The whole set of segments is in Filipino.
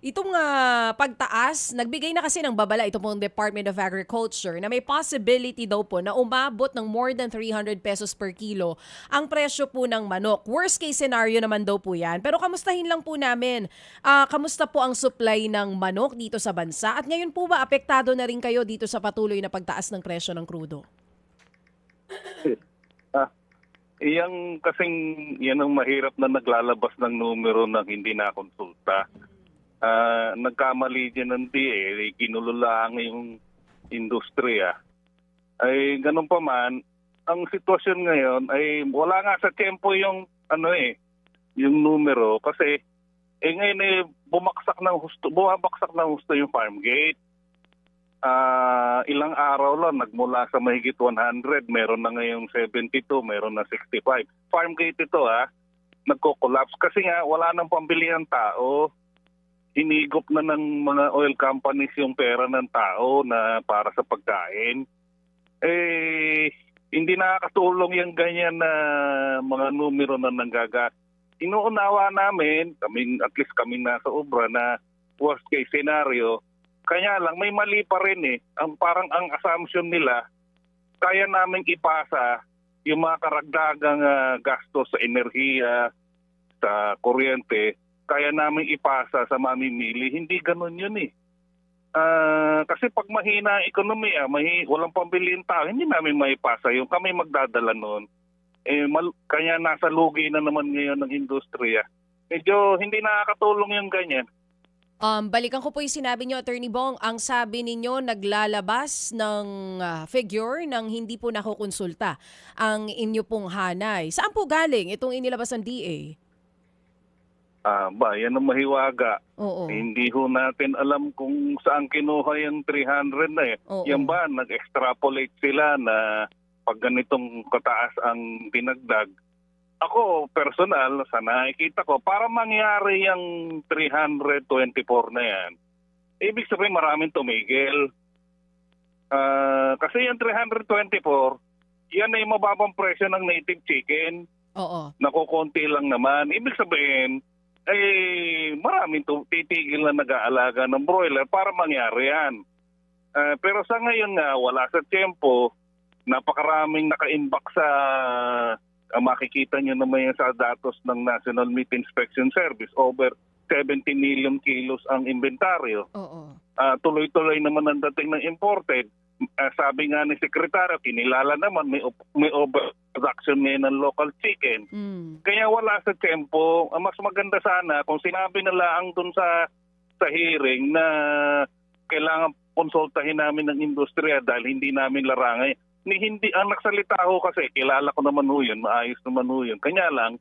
Itong pagtaas, nagbigay na kasi ng babala ito pong Department of Agriculture na may possibility daw po na umabot ng more than 300 pesos per kilo ang presyo po ng manok. Worst case scenario naman daw po yan. Pero kamustahin lang po namin, kamusta po ang supply ng manok dito sa bansa? At ngayon po ba apektado na rin kayo dito sa patuloy na pagtaas ng presyo ng krudo? Iyang kasing yan ang mahirap na naglalabas ng numero na hindi nakonsulta. Nagkamali din ng DA, ginululaang yung industriya. Ay ganun pa man, ang sitwasyon ngayon ay wala nga sa tempo yung yung numero kasi ngayon bumabaksak ng husto yung farm gate. Ilang araw lang, nagmula sa mahigit 100, meron na ngayong 72, meron na 65. Farm gate ito nagko-collapse kasi nga wala nang pambili ang tao. Hinigop na ng mga oil companies yung pera ng tao na para sa pagkain. Hindi nakakatulong yung ganyan na mga numero na nanggaga. Inuunawa namin, at least kami nasa obra na worst case scenario. Kaya lang, may mali pa rin parang ang assumption nila, kaya namin ipasa yung mga karagdagang gastos sa enerhiya, sa kuryente, kaya namin ipasa sa mamimili. Hindi ganun yun kasi pag mahina ang ekonomiya, walang pambili ang tao, hindi namin maipasa yung kami magdadala nun. Kaya nasa lugi na naman ngayon ng industriya. Medyo hindi nakakatulong yung ganyan. Balikan ko po yung sinabi niyo, Attorney Bong. Ang sabi ninyo, naglalabas ng figure ng hindi po nakukonsulta ang inyo pong hanay. Saan po galing itong inilabas ng DA? Yan ang mahiwaga. Oo. Hindi ho natin alam kung saan kinuha yung 300 na Oo. Yan ba, nag-extrapolate sila na pag ganitong kataas ang dinagdag. Ako, personal, sa nakikita ko, para mangyari yung 324 na yan, ibig sabihin maraming tumigil. Kasi yung 324, yan ay mababang presyo ng native chicken. Oo. Nakukunti lang naman. Ibig sabihin, maraming titigil na nag-aalaga ng broiler para mangyari yan. Pero sa ngayon nga, wala sa tempo, napakaraming naka-imbak sa makikita nyo naman yan sa datos ng National Meat Inspection Service. Over 70 million kilos ang inventaryo. Oo. Tuloy-tuloy naman ang dating ng imported. Sabi nga ni Sekretaryo, kinilala naman may overproduction ngayon ng local chicken. Kaya wala sa tempo. Mas maganda sana kung sinabi nila ang dun sa hearing na kailangan konsultahin namin ng industriya dahil hindi namin larangan. Hindi ang nagsalita ho kasi kilala ko naman ho yun, maayos naman ho yun. Kanya lang,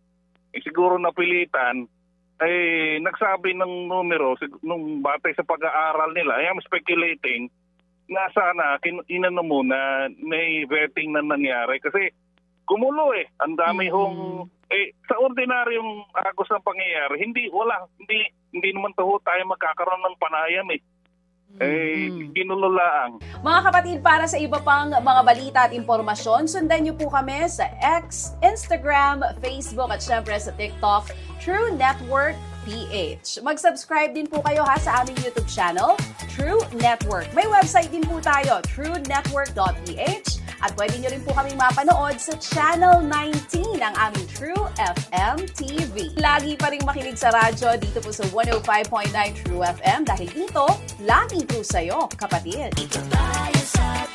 siguro napilitan, nagsabi ng numero, nung batay sa pag-aaral nila, I am speculating, na sana, inano muna, may vetting na nangyari. Kasi kumulo ang dami hong, sa ordinaryong agos ng pangyayari, hindi naman tayo magkakaroon ng panayam ginululaang. Mga kapatid, para sa iba pang mga balita at impormasyon, sundan niyo po kami sa X, Instagram, Facebook at syempre sa TikTok, True Network PH. Mag-subscribe din po kayo sa aming YouTube channel, True Network. May website din po tayo, truenetwork.ph, at pwede nyo rin po kaming mapanood sa Channel 19 ng aming True FM TV. Lagi pa rin makinig sa radyo dito po sa 105.9 True FM dahil dito, lagi po sa'yo, kapatid. Ito tayo sa